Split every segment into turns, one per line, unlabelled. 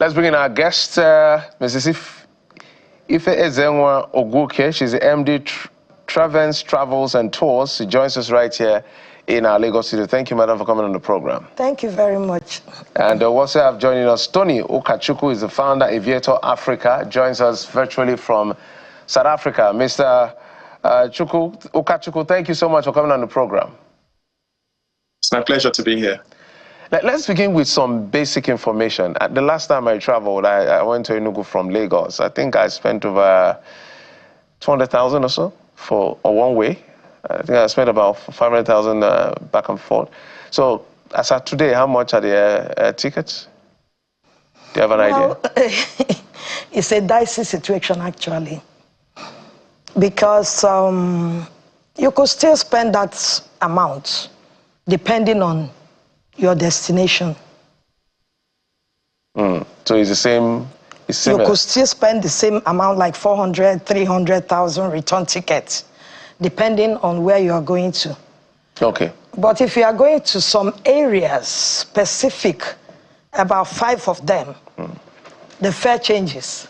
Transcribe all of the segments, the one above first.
Let's bring in our guest, Mrs. Ife Ezenwa Oguke. She's the MD Travens Travels and Tours. She joins us right here in our Lagos studio. Thank you, madam, for coming on the program.
Thank you very much.
And also have joining us Tony Ukachukwu, is the founder Aviator Africa, joins us virtually from South Africa. Mr. Ukachukwu, thank you so much for coming on the program.
It's my pleasure to be here.
Let's begin with some basic information. The last time I traveled, I went to Enugu from Lagos. I think I spent over 200,000 or so for a one way. I think I spent about 500,000 back and forth. So, as of today, how much are the tickets? Do you have an idea?
It's a dicey situation, actually, because you could still spend that amount depending on your destination.
So it's the same. It's similar.
You could still spend the same amount, like 400, 300,000 return tickets, depending on where you are going to.
Okay.
But if you are going to some areas specific, about 5 of them, the fare changes.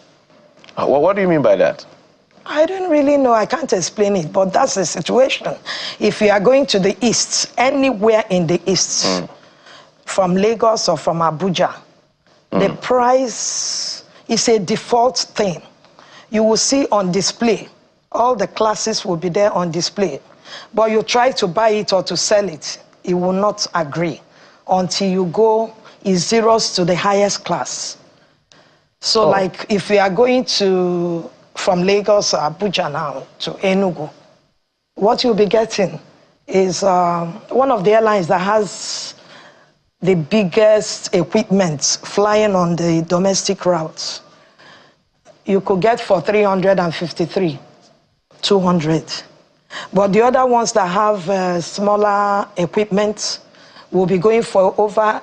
What do you mean by that?
I don't really know. I can't explain it, but that's the situation. If you are going to the east, anywhere in the east, from Lagos or from Abuja, the price is a default thing. You will see on display. All the classes will be there on display. But you try to buy it or to sell it, it will not agree until you go, it zeros to the highest class. So like if we are going to, from Lagos or Abuja now to Enugu, what you'll be getting is one of the airlines that has the biggest equipment flying on the domestic routes. You could get for 353, 200. But the other ones that have smaller equipment will be going for over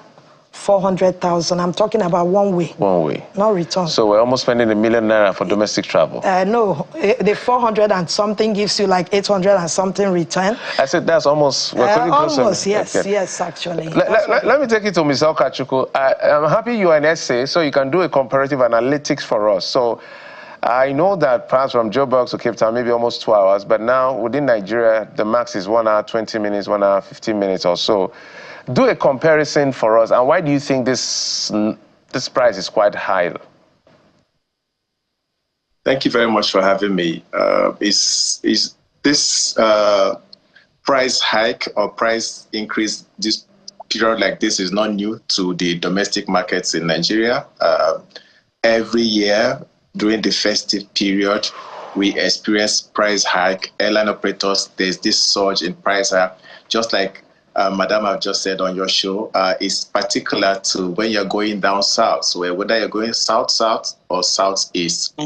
400,000. I'm talking about one way.
One way.
No return.
So we're almost spending ₦1 million for domestic travel.
No, the 400 and something gives you like 800 and something return.
I said that's almost, we're pretty close.
Almost, yes, yes, actually.
Let me take it to Ms. Ukachukwu. I'm happy you're an essay, so you can do a comparative analytics for us. So I know that perhaps from Joburg to Cape Town, maybe almost 2 hours, but now within Nigeria, the max is 1 hour, 20 minutes, 1 hour, 15 minutes or so. Do a comparison for us, and why do you think this price is quite high?
Thank you very much for having me. Is this price hike or price increase, this period like this, is not new to the domestic markets in Nigeria. Every year during the festive period, we experience price hike. Airline operators, there's this surge in price hike, just like Madam I've just said on your show, is particular to when you're going down south. So whether you're going south-south or southeast,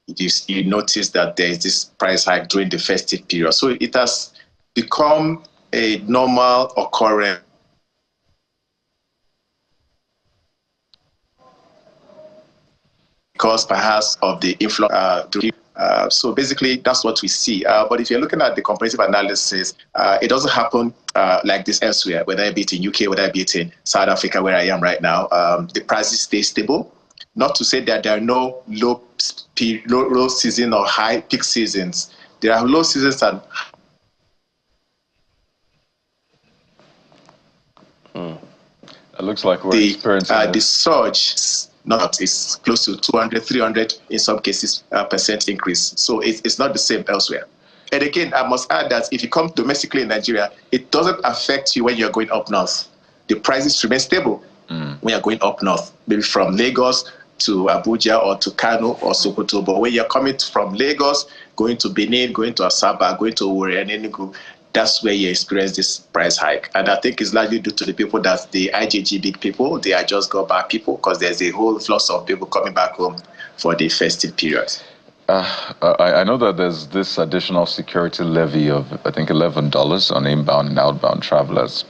you notice that there is this price hike during the festive period. So it has become a normal occurrence. Because perhaps of the influx. So basically, that's what we see. But if you're looking at the comparative analysis, it doesn't happen like this elsewhere, whether it be it in UK, whether it be it in South Africa, where I am right now. The prices stay stable. Not to say that there are no low season or high peak seasons. There are low seasons and
it looks like we're experiencing
the surge. It's close to 200, 300 in some cases % increase. So it's not the same elsewhere. And again, I must add that if you come domestically in Nigeria, it doesn't affect you when you're going up north. The prices remain stable when you're going up north, maybe from Lagos to Abuja or to Kano or Sokoto. But when you're coming from Lagos, going to Benin, going to Asaba, going to Owerri and Enugu, that's where you experience this price hike. And I think it's largely due to the people that the IJG big people, they are just go back people, because there's a whole flood of people coming back home for the festive period.
I know that there's this additional security levy of, I think, $11 on inbound and outbound travelers.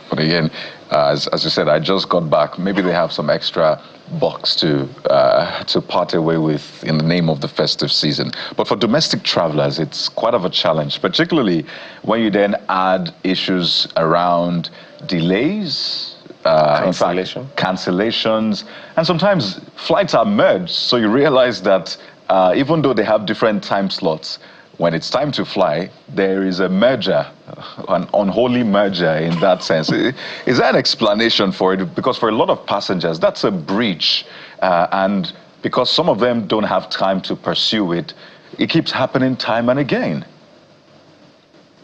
But again, as you said, I just got back. Maybe they have some extra bucks to part away with in the name of the festive season. But for domestic travelers, it's quite of a challenge, particularly when you then add issues around delays, in fact, cancellations, and sometimes flights are merged. So you realize that even though they have different time slots, when it's time to fly, there is a merger, an unholy merger in that sense. Is there an explanation for it? Because for a lot of passengers, that's a breach. And because some of them don't have time to pursue it, it keeps happening time and again.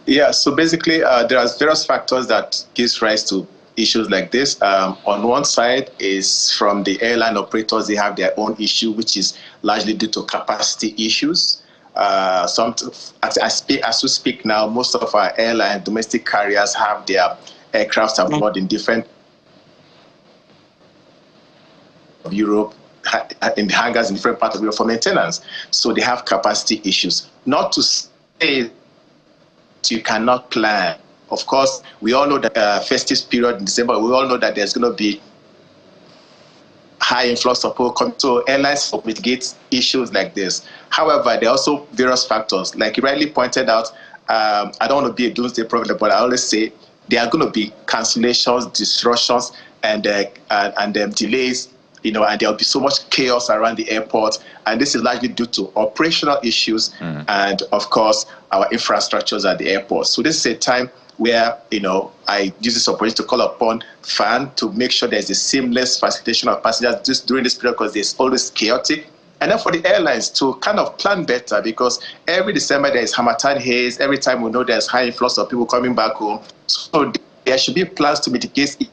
Yeah, so basically, there are various factors that gives rise to issues like this. On one side is from the airline operators, they have their own issue, which is largely due to capacity issues. As we speak now, most of our airline domestic carriers have their aircraft aboard in different of Europe, in the hangars in different parts of Europe for maintenance. So they have capacity issues. Not to say you cannot plan. Of course, we all know that festive period in December, we all know that there's going to be high influx of people coming. So airlines mitigate issues like this. However, there are also various factors. Like you rightly pointed out, I don't want to be a doomsday prophet, but I always say there are going to be cancellations, disruptions, and delays, and there'll be so much chaos around the airport. And this is largely due to operational issues and, of course, our infrastructures at the airport. So this is a time where, I use this opportunity to call upon FAN to make sure there's a seamless facilitation of passengers just during this period, because there's always chaotic. And then for the airlines to kind of plan better, because every December there is Harmattan haze. Every time we know there's high influx of people coming back home. So there should be plans to mitigate it.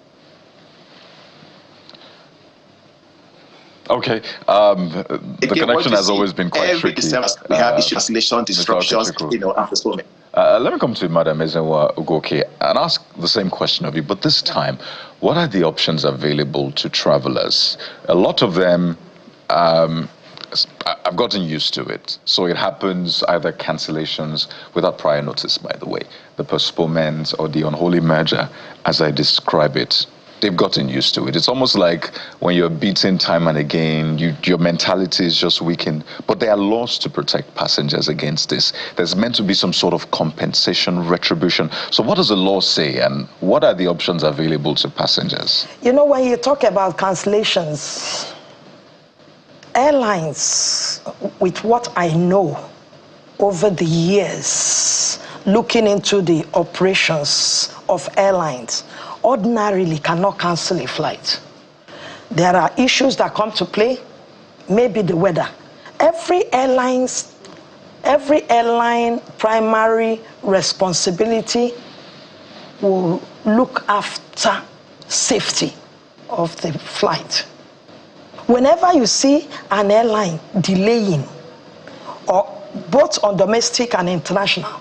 Okay, the connection has always been quite
every
tricky.
December we have issues, cancellation, disruptions, at this moment.
Let me come to Madam Ezenwa Ugoke and ask the same question of you, but this time, what are the options available to travelers? A lot of them, I've gotten used to it. So it happens either cancellations without prior notice, by the way, the postponements or the unholy merger, as I describe it. They've gotten used to it. It's almost like when you're beaten time and again, your mentality is just weakened. But there are laws to protect passengers against this. There's meant to be some sort of compensation, retribution. So what does the law say, and what are the options available to passengers?
When you talk about cancellations, airlines, with what I know over the years, looking into the operations of airlines, ordinarily cannot cancel a flight. There are issues that come to play, maybe the weather. Every airline primary responsibility will look after safety of the flight. Whenever you see an airline delaying, or both on domestic and international,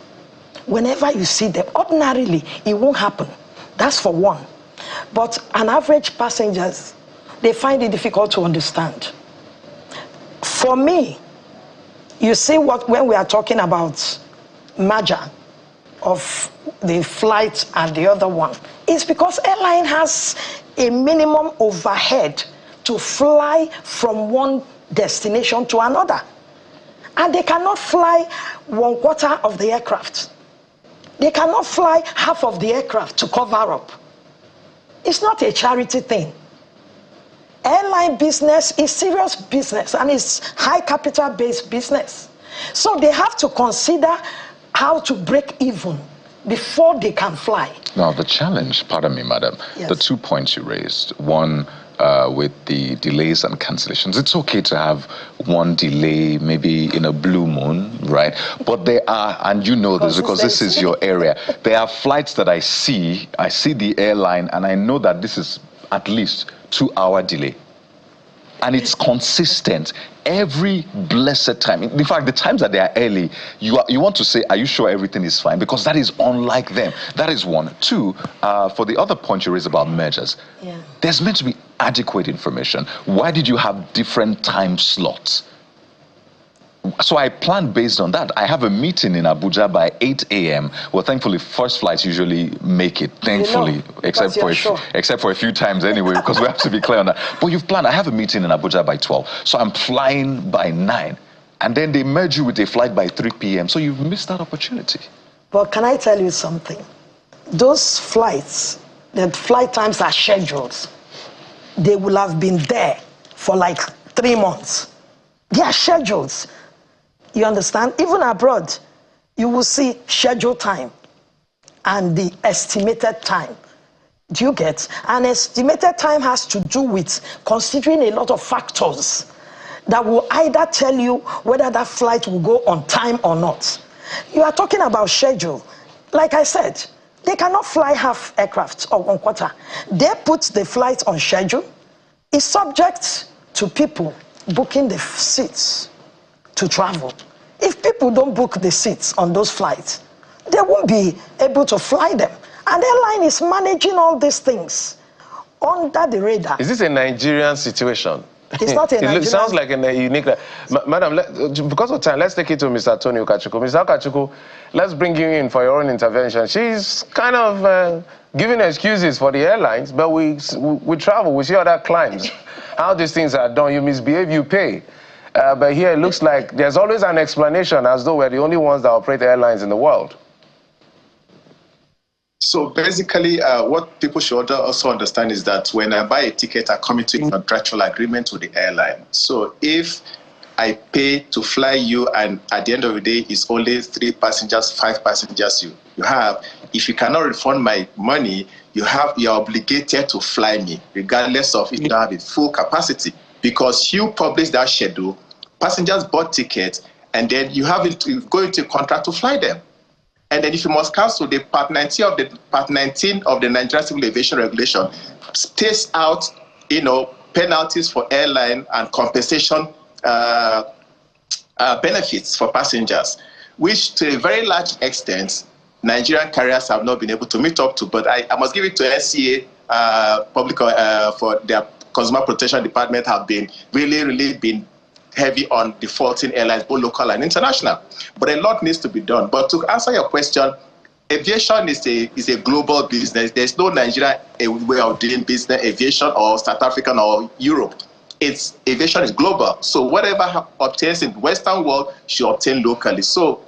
whenever you see them, ordinarily it won't happen. That's for one. But an average passengers, they find it difficult to understand. For me, you see when we are talking about merger of the flight and the other one, it's because airline has a minimum overhead to fly from one destination to another. And they cannot fly 1/4 of the aircraft. They cannot fly half of the aircraft to cover up. It's not a charity thing. Airline business is serious business, and it's high capital-based business. So they have to consider how to break even before they can fly.
Now, the challenge, pardon me, madam,
yes.
The 2 points you raised, one, with the delays and cancellations. It's okay to have one delay, maybe in a blue moon, right? But there are, and you know this because this is your area, there are flights that I see the airline, and I know that this is at least 2-hour delay. And it's consistent every blessed time. In fact, the times that they are early, you want to say, are you sure everything is fine? Because that is unlike them. That is one. Two, for the other point you raised about mergers, there's meant to be adequate information. Why did you have different time slots? So I planned based on that. I have a meeting in Abuja by 8 a.m. Well, thankfully, first flights usually make it, thankfully, except for a few times anyway, because we have to be clear on that. But you've planned, I have a meeting in Abuja by 12. So I'm flying by 9. And then they merge you with a flight by 3 p.m. So you've missed that opportunity.
But can I tell you something? Those flights the flight times are scheduled. They will have been there for like 3 months. They are schedules. You understand? Even abroad, you will see schedule time and the estimated time. Do you get? An estimated time has to do with considering a lot of factors that will either tell you whether that flight will go on time or not. You are talking about schedule. Like I said, they cannot fly half aircraft or 1/4. They put the flight on schedule. It's subject to people booking the seats to travel. If people don't book the seats on those flights, they won't be able to fly them. And the airline is managing all these things under the radar.
Is this a Nigerian situation?
It's not a Nigerian.
It sounds like a unique... Madam, because of time, let's take it to Mr. Tony Ukachukwu. Mr. Ukachukwu, let's bring you in for your own intervention. She's kind of giving excuses for the airlines, but we travel, we see other climes. How these things are done, you misbehave, you pay. But here it looks like there's always an explanation as though we're the only ones that operate airlines in the world.
So basically, what people should also understand is that when I buy a ticket, I come into a contractual agreement with the airline. So if I pay to fly you and at the end of the day, it's only 3 passengers, 5 passengers you have, if you cannot refund my money, you're obligated to fly me, regardless of if you don't have a full capacity. Because you publish that schedule, passengers bought tickets, and then you go into a contract to fly them. And then if you must cancel, the Part 19 of the Nigerian Civil Aviation Regulation states out, penalties for airline and compensation benefits for passengers, which to a very large extent, Nigerian carriers have not been able to meet up to. But I must give it to NCA, for their Consumer Protection Department have been really been heavy on defaulting airlines, both local and international. But a lot needs to be done. But to answer your question, aviation is a global business. There's no Nigeria way of doing business, aviation, or South African or Europe. Aviation is global. So whatever obtains in the Western world should obtain locally. So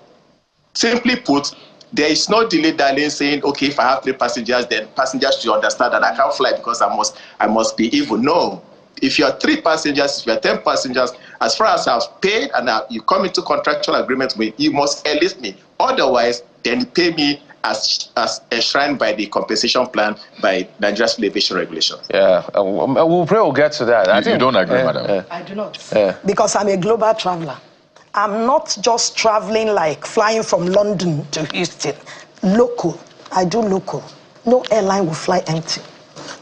simply put, there is no dilly-dally saying, okay, if I have 3 passengers, then passengers should understand that I can't fly because I must be evil. No. If you are 3 passengers, if you are 10 passengers, as far as I've paid and you come into contractual agreement with me, you must enlist me. Otherwise, then you pay me as enshrined by the compensation plan by Nigeria Civil Aviation Regulations.
Yeah, we'll get to that. I think,
you don't agree, madam?
I do not. Because I'm a global traveler. I'm not just traveling like flying from London to Houston. Local. I do local. No airline will fly empty.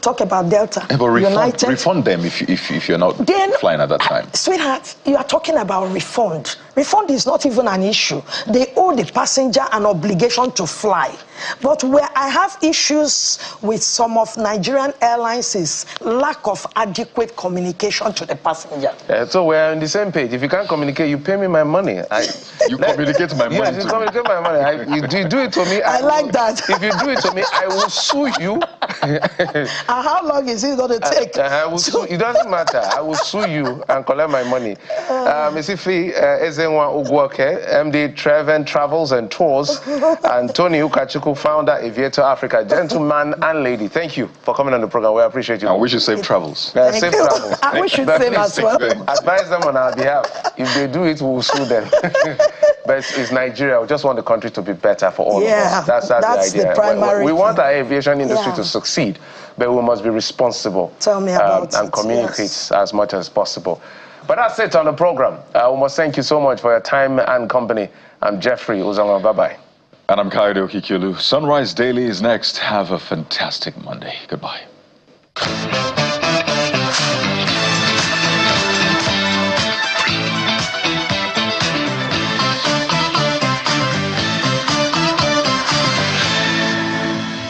Talk about Delta,
but
United.
Refund them if you're not flying at that time.
Sweetheart, you are talking about refund. Refund is not even an issue. They owe the passenger an obligation to fly. But where I have issues with some of Nigerian airlines is lack of adequate communication to the passenger.
So we're on the same page. If you can't communicate, you pay me my money.
You communicate my money.
Yes, you communicate my money. You do it to me.
I like that.
If you do it to me, I will sue you.
And how long is it going to take?
It doesn't matter. I will sue you and collect my money. Ms. Ife Ezenwa Ugwoke, MD Treven Travels and Tours, and Tony Ukachukwu, founder Aviator Africa. Gentleman and lady, thank you for coming on the program. We appreciate you.
I wish you safe travels.
Safe travels.
I wish you save as well.
Advise them on our behalf. If they do it, we'll sue them. But it's Nigeria. We just want the country to be better for all of us. That's the idea.
The primary
we want our aviation industry to succeed, but we must be responsible.
Tell me about
and communicate as much as possible. But that's it on the program. We must thank you so much for your time and company. I'm Jeffrey Uzanga. Bye-bye.
And I'm Kaido Kikiolu. Sunrise Daily is next. Have a fantastic Monday. Goodbye.